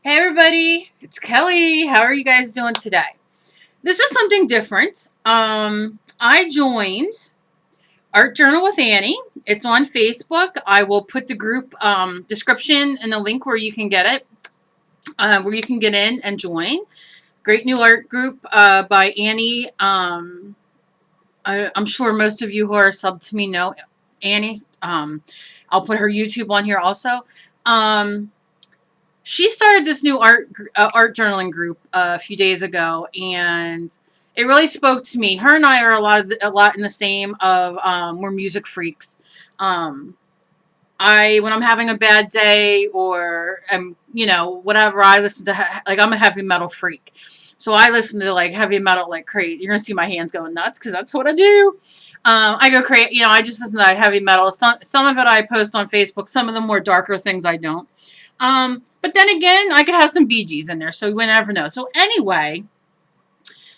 Hey everybody, it's Kelly. How are you guys doing today? This is something different. I joined Art Journal with Annie. It's on Facebook. I will put the group description and the link where you can get it, where you can get in and join. Great new art group by Annie. I'm sure most of you who are subbed to me know Annie. I'll put her YouTube on here also. She started this new art journaling group a few days ago, and it really spoke to me. Her and I are a lot in the same of we're music freaks. Um, when I'm having a bad day or whatever, I listen to like I'm a heavy metal freak, so I listen to like heavy metal like crazy. You're gonna see my hands going nuts because that's what I do. I go crazy. I just listen to that heavy metal. Some of it I post on Facebook. Some of the more darker things I don't. But then again, I could have some Bee Gees in there, so you never know. So anyway,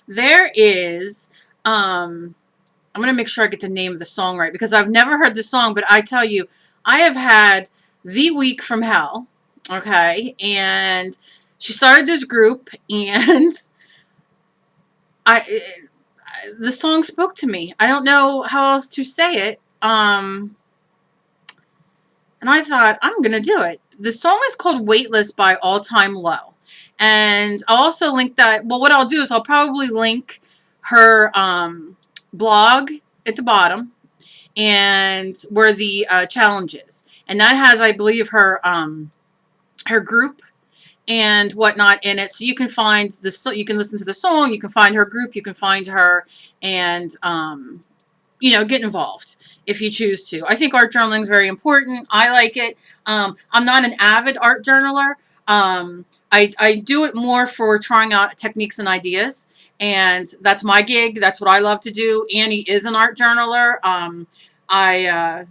there is, I'm going to make sure I get the name of the song right, because I've never heard the song, but I tell you, I have had the week from hell, okay? And she started this group, and the song spoke to me. I don't know how else to say it. And I thought, I'm going to do it. The song is called Weightless by All Time Low. And I'll also link that. Well, what I'll do is I'll probably link her blog at the bottom and where the challenge is. And that has, I believe, her group and whatnot in it. So you can find you can listen to the song, you can find her group, you can find her, and get involved if you choose to. I think art journaling is very important. I like it. I'm not an avid art journaler. I do it more for trying out techniques and ideas, and that's my gig. That's what I love to do. Annie is an art journaler. I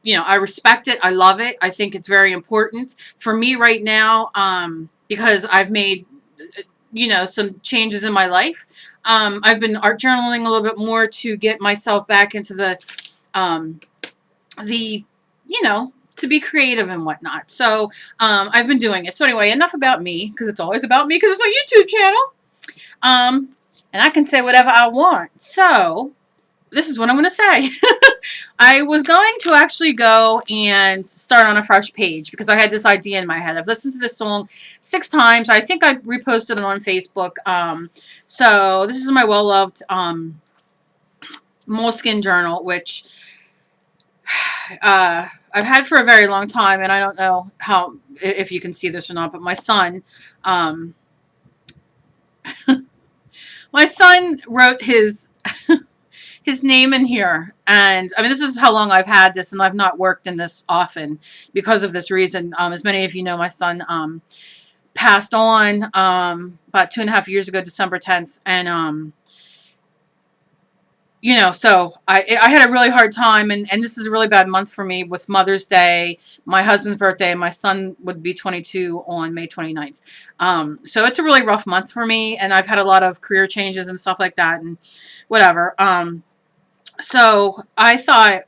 I respect it. I love it. I think it's very important for me right now, because I've made some changes in my life. I've been art journaling a little bit more to get myself back into to be creative and whatnot. So I've been doing it. So anyway, enough about me, because it's always about me, because it's my YouTube channel. And I can say whatever I want. So this is what I'm going to say. I was going to actually go and start on a fresh page because I had this idea in my head. I've listened to this song 6 times. I think I reposted it on Facebook. So this is my well-loved Moleskine journal, which I've had for a very long time, and I don't know if you can see this or not, but my son wrote his name in here. And I mean, this is how long I've had this, and I've not worked in this often because of this reason. As many of you know, my son passed on about 2.5 years ago, December 10th. And so I had a really hard time, and this is a really bad month for me with Mother's Day, my husband's birthday, and my son would be 22 on May 29th. So it's a really rough month for me, and I've had a lot of career changes and stuff like that, and whatever. So I thought,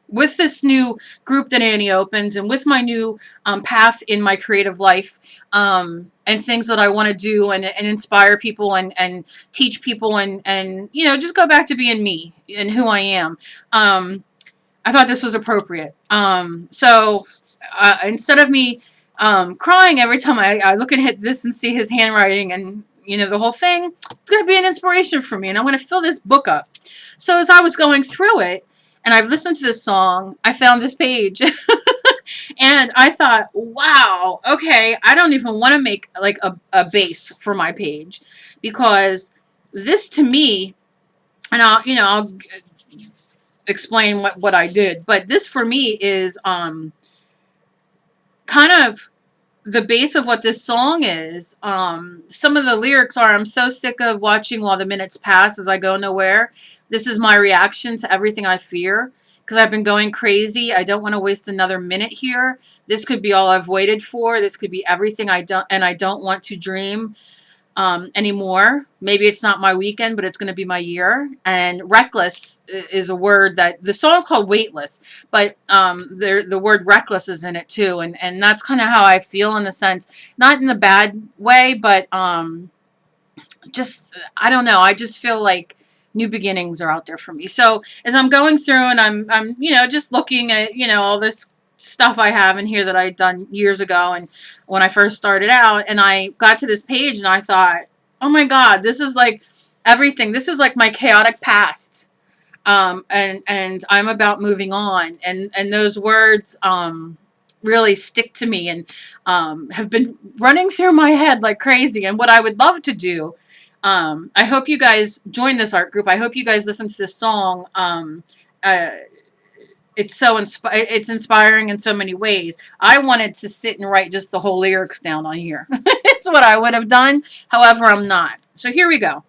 with this new group that Annie opened, and with my new path in my creative life, and things that I want to do and inspire people and teach people and just go back to being me and who I am, I thought this was appropriate. So instead of me crying every time I look and hit this and see his handwriting and the whole thing, it's going to be an inspiration for me, and I'm going to fill this book up. So as I was going through it, and I've listened to this song, I found this page. And I thought, wow, okay, I don't even want to make like a base for my page, because this to me, and I'll explain what I did, but this for me is kind of the base of what this song is. Some of the lyrics are, I'm so sick of watching while the minutes pass as I go nowhere. This is my reaction to everything I fear, because I've been going crazy. I don't want to waste another minute here. This could be all I've waited for. This could be everything I don't want to dream. anymore. Maybe it's not my weekend, but it's going to be my year. And reckless is a word that the song's called Weightless, but the word reckless is in it too. And that's kind of how I feel, in a sense, not in the bad way, but just, I don't know. I just feel like new beginnings are out there for me. So as I'm going through and I'm, just looking at, all this stuff I have in here that I'd done years ago. And when I first started out, and I got to this page and I thought, oh my God, this is like everything. This is like my chaotic past. And I'm about moving on. And those words, really stick to me, and have been running through my head like crazy. And what I would love to do, I hope you guys join this art group. I hope you guys listen to this song. Uh, it's inspiring in so many ways. I wanted to sit and write just the whole lyrics down on here. It's what I would have done. However, I'm not. So here we go.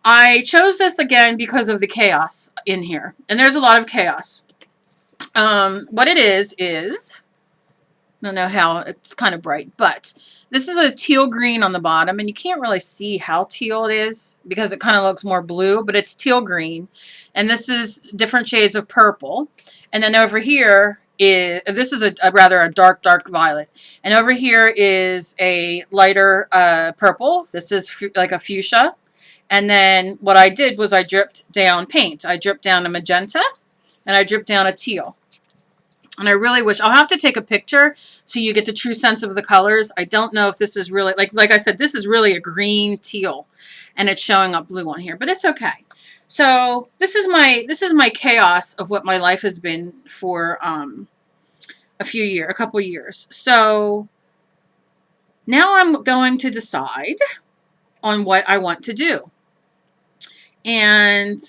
I chose this again because of the chaos in here. And there's a lot of chaos. What it is, I don't know how, it's kind of bright, but this is a teal green on the bottom, and you can't really see how teal it is because it kind of looks more blue, but it's teal green. And this is different shades of purple. And then over here this is a rather a dark violet. And over here is a lighter purple. This is like a fuchsia. And then what I did was I dripped down paint. I dripped down a magenta, and I dripped down a teal. And I really wish, I'll have to take a picture so you get the true sense of the colors. I don't know if this is really, like I said, this is really a green teal, and it's showing up blue on here, but it's okay. So this is my chaos of what my life has been for a couple years. So now I'm going to decide on what I want to do. And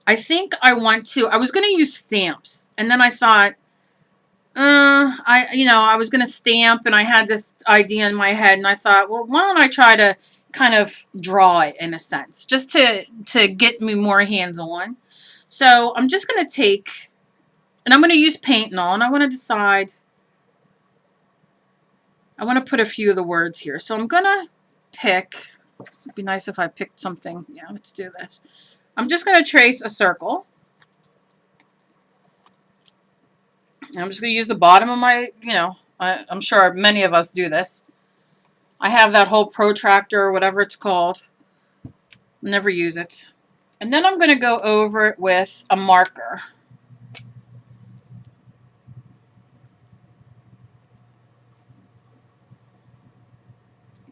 I think I was going to use stamps, and then I thought, I was going to stamp, and I had this idea in my head, and I thought, well, why don't I try to kind of draw it in a sense, just to get me more hands-on. So I'm just going to take, and I'm going to use paint and all, and I want to decide, I want to put a few of the words here. So I'm going to pick, it'd be nice if I picked something. Yeah, let's do this. I'm just going to trace a circle. I'm just going to use the bottom of my, I'm sure many of us do this. I have that whole protractor or whatever it's called. Never use it. And then I'm going to go over it with a marker.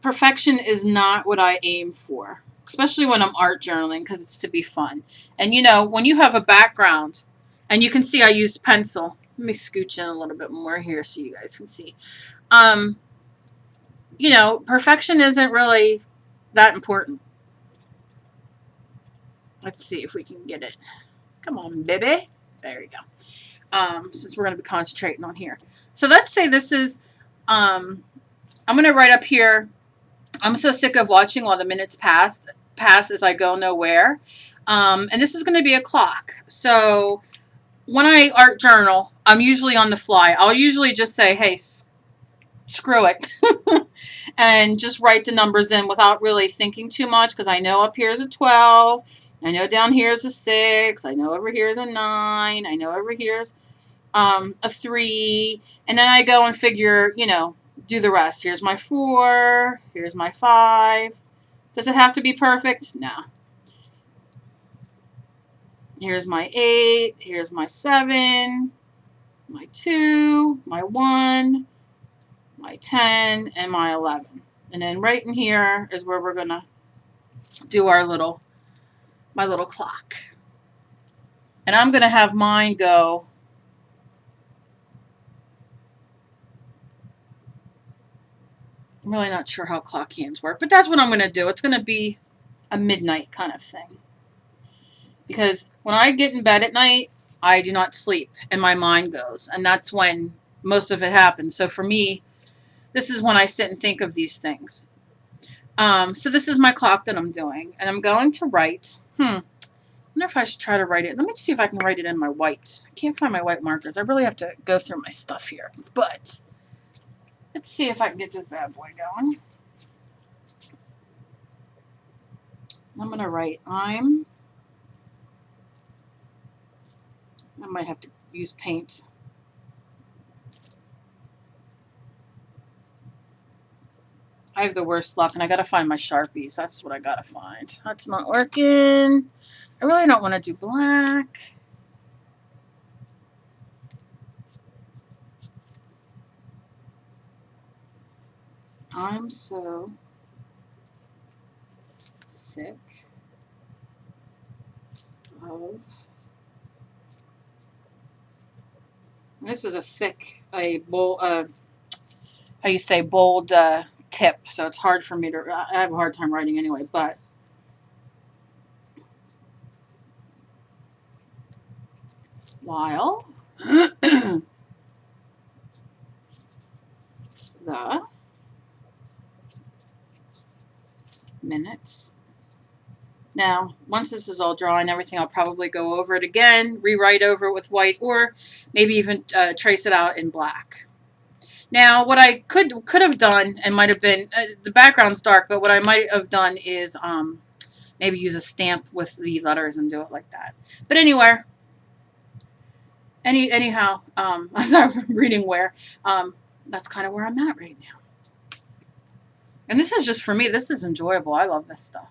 Perfection is not what I aim for, especially when I'm art journaling, because it's to be fun. And when you have a background, and you can see I used pencil. Let me scooch in a little bit more here so you guys can see. Perfection isn't really that important. Let's see if we can get it. Come on, baby. There you go. Since we're going to be concentrating on here. So let's say this is, I'm going to write up here, I'm so sick of watching while the minutes pass as I go nowhere. And this is going to be a clock. So when I art journal, I'm usually on the fly. I'll usually just say, hey, screw it. And just write the numbers in without really thinking too much, because I know up here is a 12. I know down here is a 6. I know over here is a 9. I know over here is a 3. And then I go and figure, do the rest. Here's my 4. Here's my 5. Does it have to be perfect? No. Here's my 8. Here's my 7. My 2. My 1. My 10. And my 11. And then right in here is where we're going to do my little clock. And I'm going to have mine go I'm really not sure how clock hands work, but that's what I'm going to do. It's going to be a midnight kind of thing. Because when I get in bed at night, I do not sleep and my mind goes. And that's when most of it happens. So for me, this is when I sit and think of these things. So this is my clock that I'm doing. And I'm going to write, I wonder if I should try to write it. Let me see if I can write it in my whites. I can't find my white markers. I really have to go through my stuff here. But let's see if I can get this bad boy going. I'm going to write I might have to use paint. I have the worst luck, and I gotta find my Sharpies. That's what I gotta find. That's not working. I really don't want to do black. I'm so sick of. This is a thick, bold, how you say, bold tip, so it's hard for me to. I have a hard time writing anyway, but. While the minutes. Now, once this is all dry and everything, I'll probably go over it again, rewrite over it with white, or maybe even trace it out in black. Now, what I could have done, and might have been, the background's dark, but what I might have done is maybe use a stamp with the letters and do it like that. But anyway, anyhow, as I'm reading where, that's kind of where I'm at right now. And this is just for me. This is enjoyable. I love this stuff.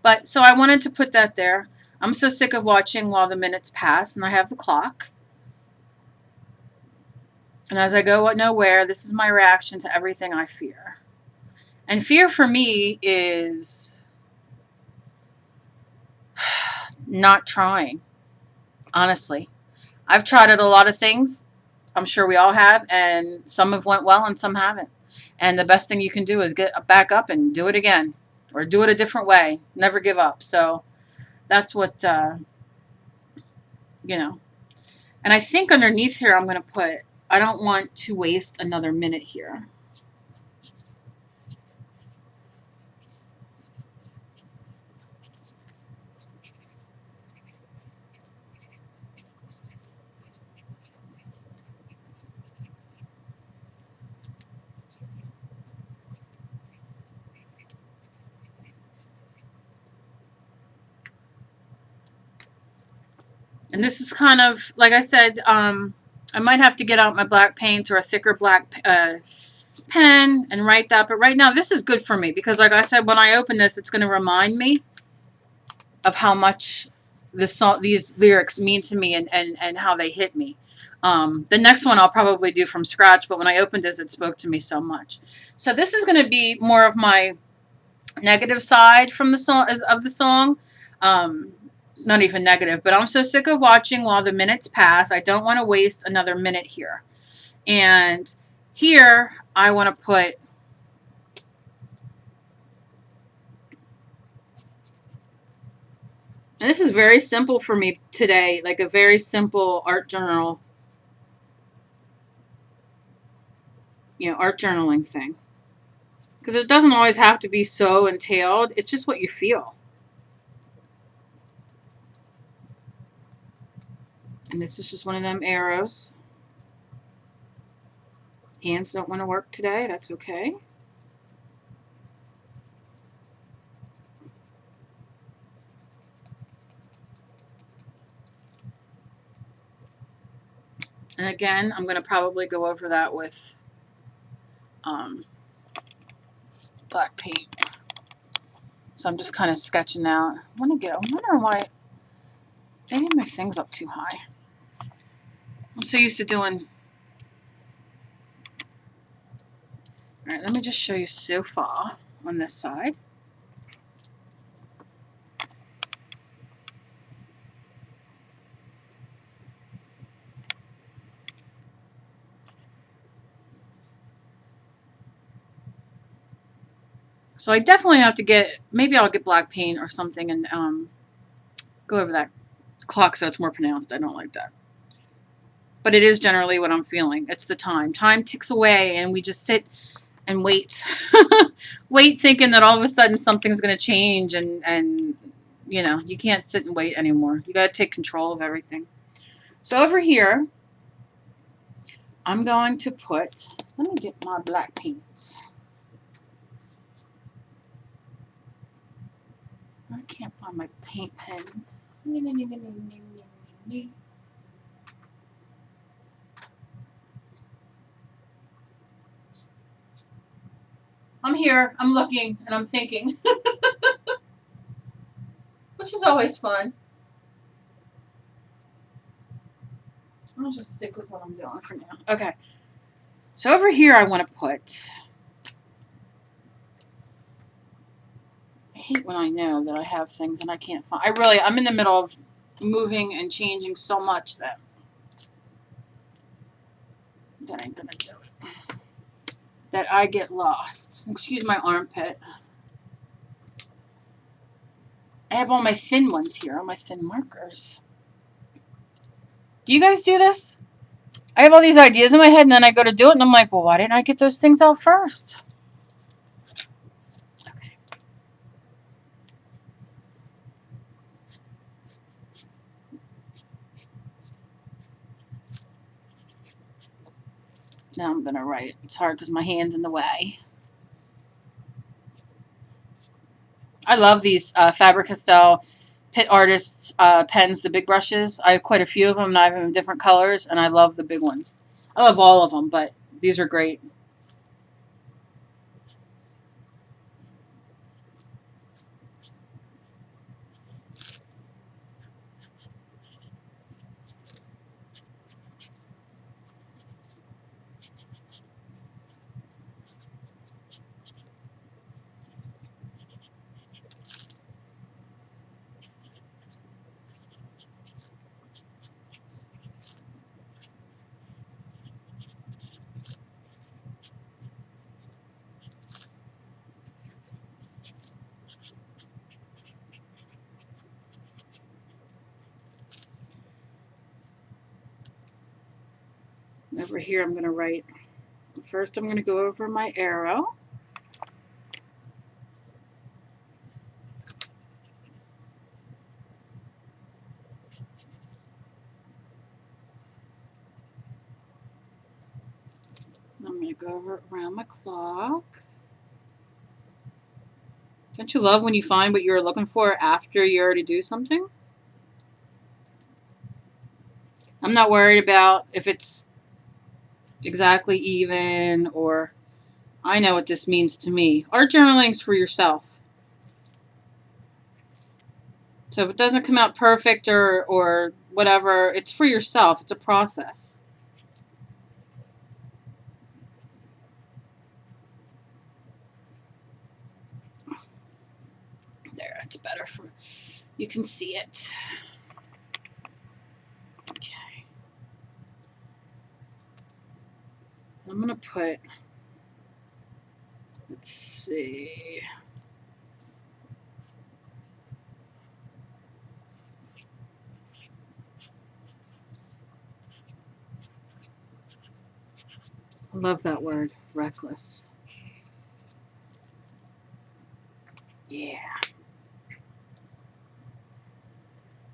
But so I wanted to put that there. I'm so sick of watching while the minutes pass, and I have the clock. And as I go nowhere, this is my reaction to everything I fear. And fear for me is not trying, honestly. I've tried at a lot of things. I'm sure we all have, and some have went well and some haven't. And the best thing you can do is get back up and do it again, or do it a different way. Never give up. So that's what, you know. And I think underneath here I'm going to put, I don't want to waste another minute here. And this is kind of, like I said, I might have to get out my black paint or a thicker black pen and write that. But right now, this is good for me because, like I said, when I open this, it's going to remind me of how much these lyrics mean to me and how they hit me. The next one I'll probably do from scratch, but when I opened this, it spoke to me so much. So this is going to be more of my negative side from the song, of the song. Not even negative, but I'm so sick of watching while the minutes pass. I don't want to waste another minute here. And here I want to put, and this is very simple for me today, like a very simple art journal, art journaling thing. Because it doesn't always have to be so entailed. It's just what you feel. And this is just one of them arrows. Hands don't want to work today. That's okay. And again, I'm going to probably go over that with black paint. So I'm just kind of sketching out. I wonder why maybe my thing's up too high. I'm so used to doing. All right, let me just show you so far on this side. So I definitely have to get, maybe I'll get black paint or something and go over that clock so it's more pronounced. I don't like that. But it is generally what I'm feeling. It's the time. Time ticks away and we just sit and wait. Wait thinking that all of a sudden something's going to change and you can't sit and wait anymore. You got to take control of everything. So over here, I'm going to put, let me get my black paint. I can't find my paint pens. I'm here. I'm looking and I'm thinking, which is always fun. I'll just stick with what I'm doing for now. Okay. So over here, I want to put. I hate when I know that I have things and I can't find. I'm in the middle of moving and changing so much that ain't gonna do it. That I get lost. Excuse my armpit. I have all my thin ones here, all my thin markers. Do you guys do this? I have all these ideas in my head and then I go to do it and I'm like, well, why didn't I get those things out first? Okay. Now I'm gonna write. It's hard because my hand's in the way. I love these Faber-Castell Pit Artists pens, the big brushes. I have quite a few of them, and I have them in different colors, and I love the big ones. I love all of them, but these are great. Over here, I'm going to write. First, I'm going to go over my arrow. I'm going to go over around my clock. Don't you love when you find what you're looking for after you already do something? I'm not worried about if it's exactly even or I know what this means to me. Art journaling's for yourself. So if it doesn't come out perfect or whatever, it's for yourself. It's a process. There, it's better for you can see it. Okay. I'm gonna put, let's see. I love that word, reckless. Yeah.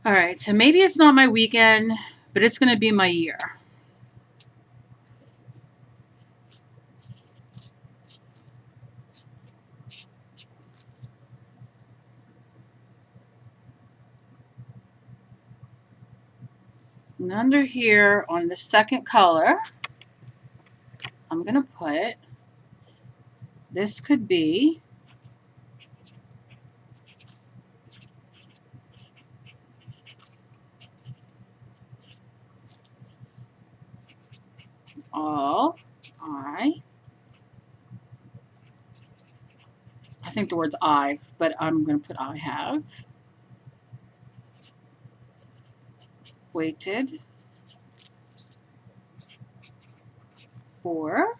All right, so maybe it's not my weekend, but it's going to be my year. And under here on the second color, I'm going to put, this could be all I think the word's I've, but I'm going to put I have waited for,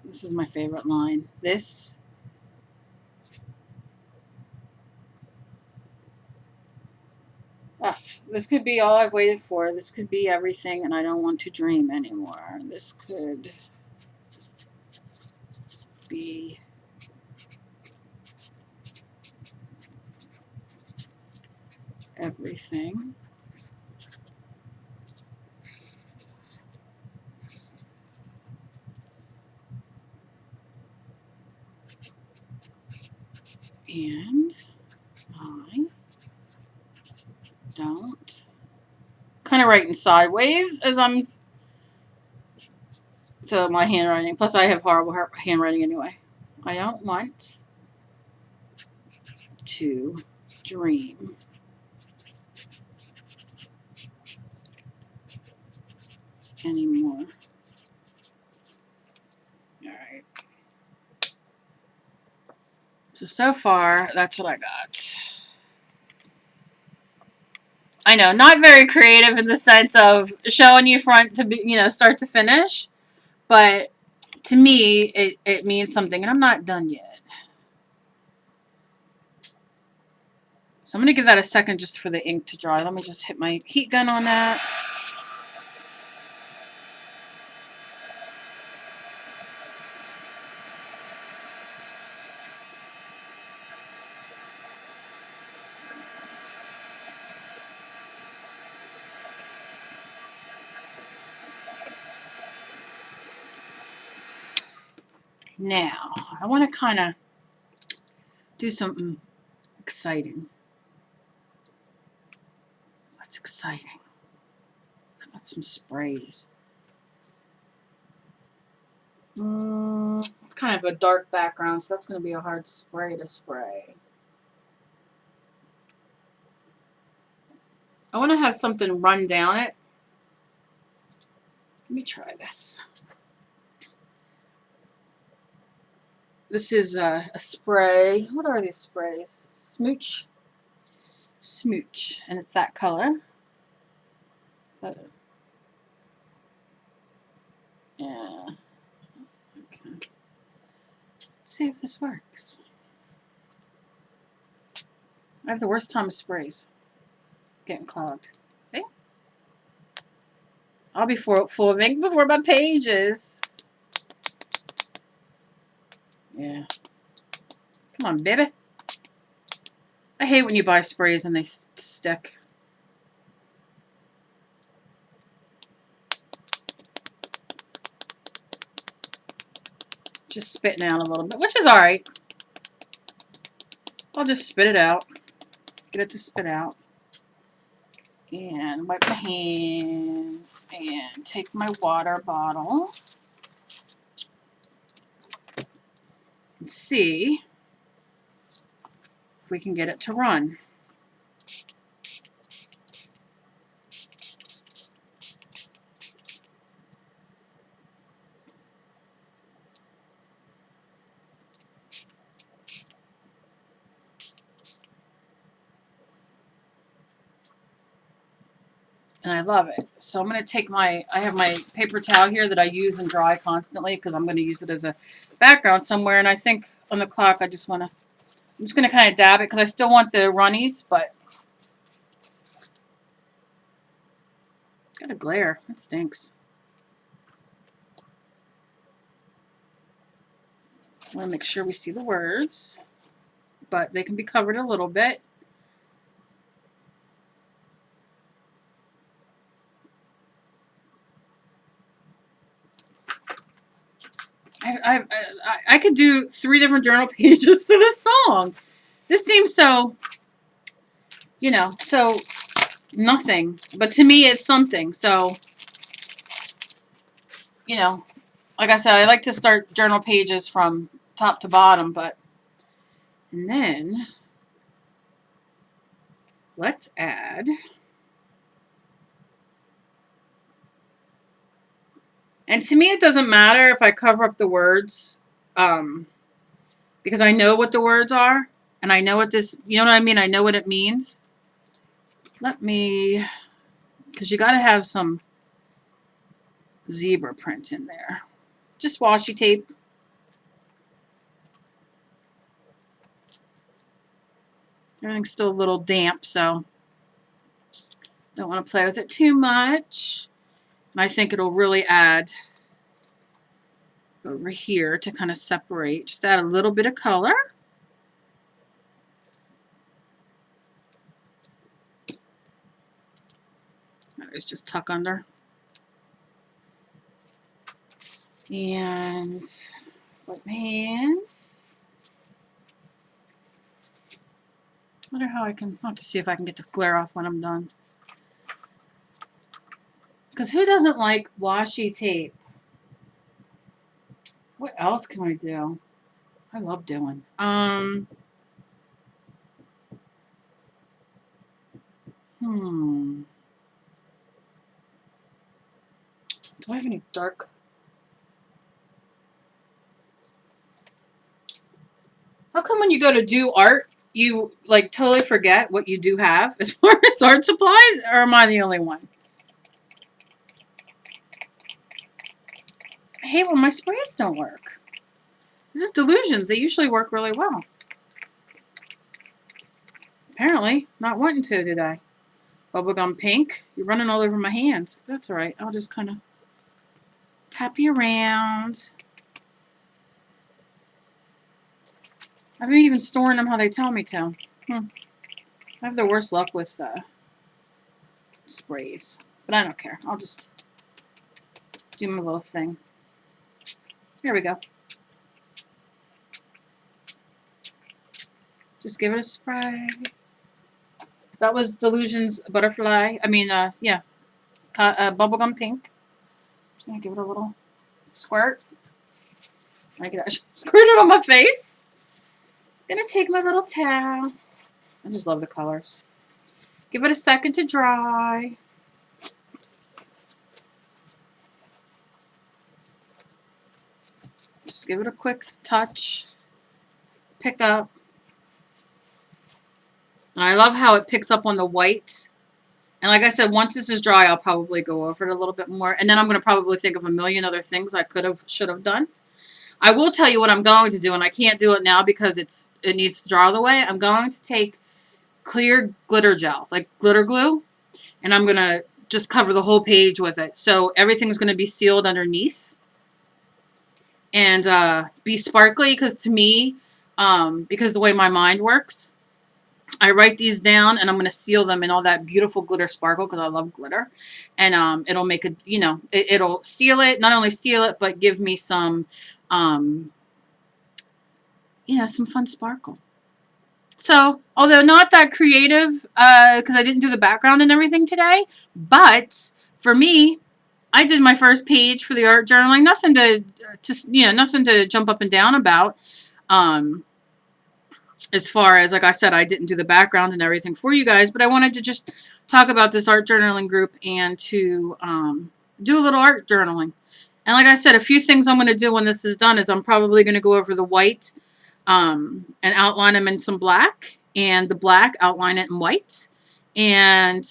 this is my favorite line, this this could be all I've waited for. This could be everything, and I don't want to dream anymore. This could be everything. And I don't, kind of writing sideways as I'm, so my handwriting, plus I have horrible handwriting anyway. I don't want to dream anymore. Alright. So far, that's what I got. I know, not very creative in the sense of showing you front to be, start to finish, but to me, it means something, and I'm not done yet. So I'm going to give that a second just for the ink to dry. Let me just hit my heat gun on that. Now, I want to kind of do something exciting. What's exciting? How about some sprays? It's kind of a dark background, so that's going to be a hard spray to spray. I want to have something run down it. Let me try this. This is a spray. What are these sprays? Smooch. Smooch. And it's that color. So, yeah. Okay. Let's see if this works. I have the worst time with sprays. Getting clogged. See? I'll be full of ink before my pages. Yeah. Come on, baby. I hate when you buy sprays and they stick. Just spitting out a little bit, which is alright. I'll just spit it out. Get it to spit out. And wipe my hands and take my water bottle and see if we can get it to run. And I love it. So I'm going to take I have my paper towel here that I use and dry constantly because I'm going to use it as a background somewhere. And I think on the clock I'm just going to kind of dab it because I still want the runnies, but got a glare. That stinks. I want to make sure we see the words, but they can be covered a little bit. I could do 3 different journal pages to this song. This seems so, so nothing. But to me, it's something. So, like I said, I like to start journal pages from top to bottom. And then, let's add. And to me, it doesn't matter if I cover up the words, because I know what the words are, and I know what this, you know what I mean? I know what it means. Because you got to have some zebra print in there. Just washi tape. Everything's still a little damp, so don't want to play with it too much. And I think it'll really add over here to kind of separate. Just add a little bit of color. It's just tuck under. And wipe my hands. wonder how I can, I'll have to see if I can get the glare off when I'm done. Because who doesn't like washi tape? What else can I do? I love doing. Do I have any dark? How come when you go to do art, you like totally forget what you do have as far as art supplies? Or am I the only one? I hate when my sprays don't work. This is delusions. They usually work really well. Apparently, not wanting to today. Bubblegum pink. You're running all over my hands. That's all right. I'll just kind of tap you around. I've been even storing them how they tell me to. I have the worst luck with sprays. But I don't care. I'll just do my little thing. Here we go. Just give it a spray. That was Delusions Butterfly. I mean, yeah. Bubblegum pink. Just gonna give it a little squirt. I could actually squirt it on my face. Gonna take my little towel. I just love the colors. Give it a second to dry. Just give it a quick touch. Pick up. And I love how it picks up on the white. And like I said, once this is dry, I'll probably go over it a little bit more. And then I'm going to probably think of a million other things I should have done. I will tell you what I'm going to do, and I can't do it now because it needs to dry all the way. I'm going to take clear glitter gel, like glitter glue, and I'm going to just cover the whole page with it. So everything's going to be sealed underneath and be sparkly because to me, because the way my mind works, I write these down and I'm going to seal them in all that beautiful glitter sparkle because I love glitter. And it'll make it, you know, it'll seal it, not only seal it, but give me some, you know, some fun sparkle. So, although not that creative, because I didn't do the background and everything today, but for me, I did my first page for the art journaling. Nothing nothing to jump up and down about. As far as, like I said, I didn't do the background and everything for you guys, but I wanted to just talk about this art journaling group and to do a little art journaling. And like I said, a few things I'm going to do when this is done is I'm probably going to go over the white and outline them in some black, and the black outline it in white. And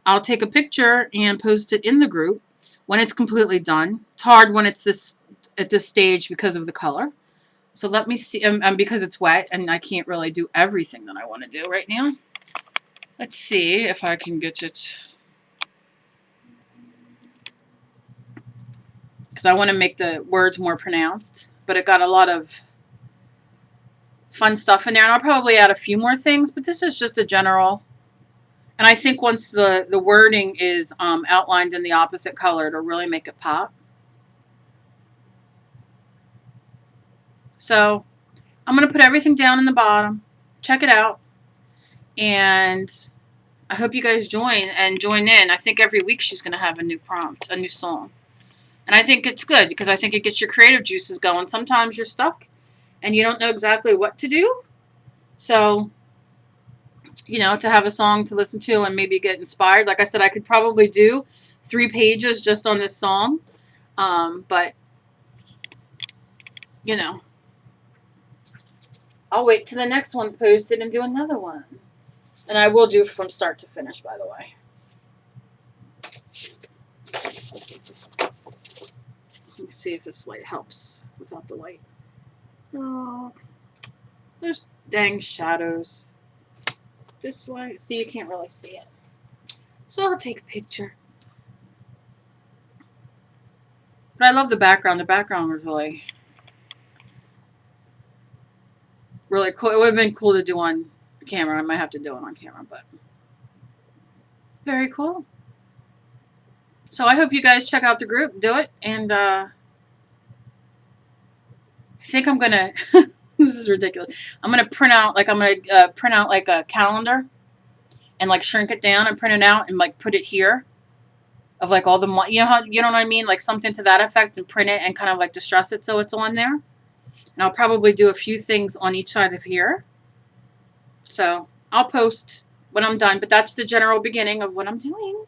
I'll take a picture and post it in the group when it's completely done. It's hard when it's at this stage because of the color. So let me see, because it's wet and I can't really do everything that I want to do right now. Let's see if I can get it. Because I want to make the words more pronounced. But it got a lot of fun stuff in there. And I'll probably add a few more things. But this is just a general. And I think once the wording is outlined in the opposite color, it'll really make it pop. So I'm going to put everything down in the bottom. Check it out. And I hope you guys join in. I think every week she's going to have a new prompt, a new song. And I think it's good because I think it gets your creative juices going. Sometimes you're stuck and you don't know exactly what to do. So, you know, to have a song to listen to and maybe get inspired. Like I said, I could probably do 3 pages just on this song. But, you know, I'll wait till the next one's posted and do another one. And I will do from start to finish, by the way. Let me see if this light helps without the light. Oh, there's dang shadows. This way. See, you can't really see it. So I'll take a picture. But I love the background. The background was really cool. It would have been cool to do on camera. I might have to do it on camera, but very cool. So I hope you guys check out the group, do it, and I think I'm gonna This is ridiculous. I'm gonna print out like a calendar and like shrink it down and print it out and like put it here of like all the you know what I mean, like something to that effect, and print it and kind of like distress it so it's on there. And I'll probably do a few things on each side of here. So I'll post when I'm done, but that's the general beginning of what I'm doing.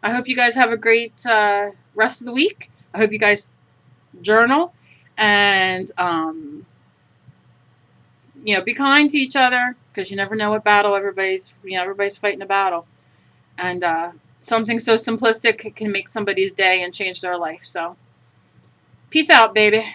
I hope you guys have a great rest of the week. I hope you guys journal and be kind to each other, because you never know what battle everybody's fighting a battle. And something so simplistic can make somebody's day and change their life. So peace out, baby.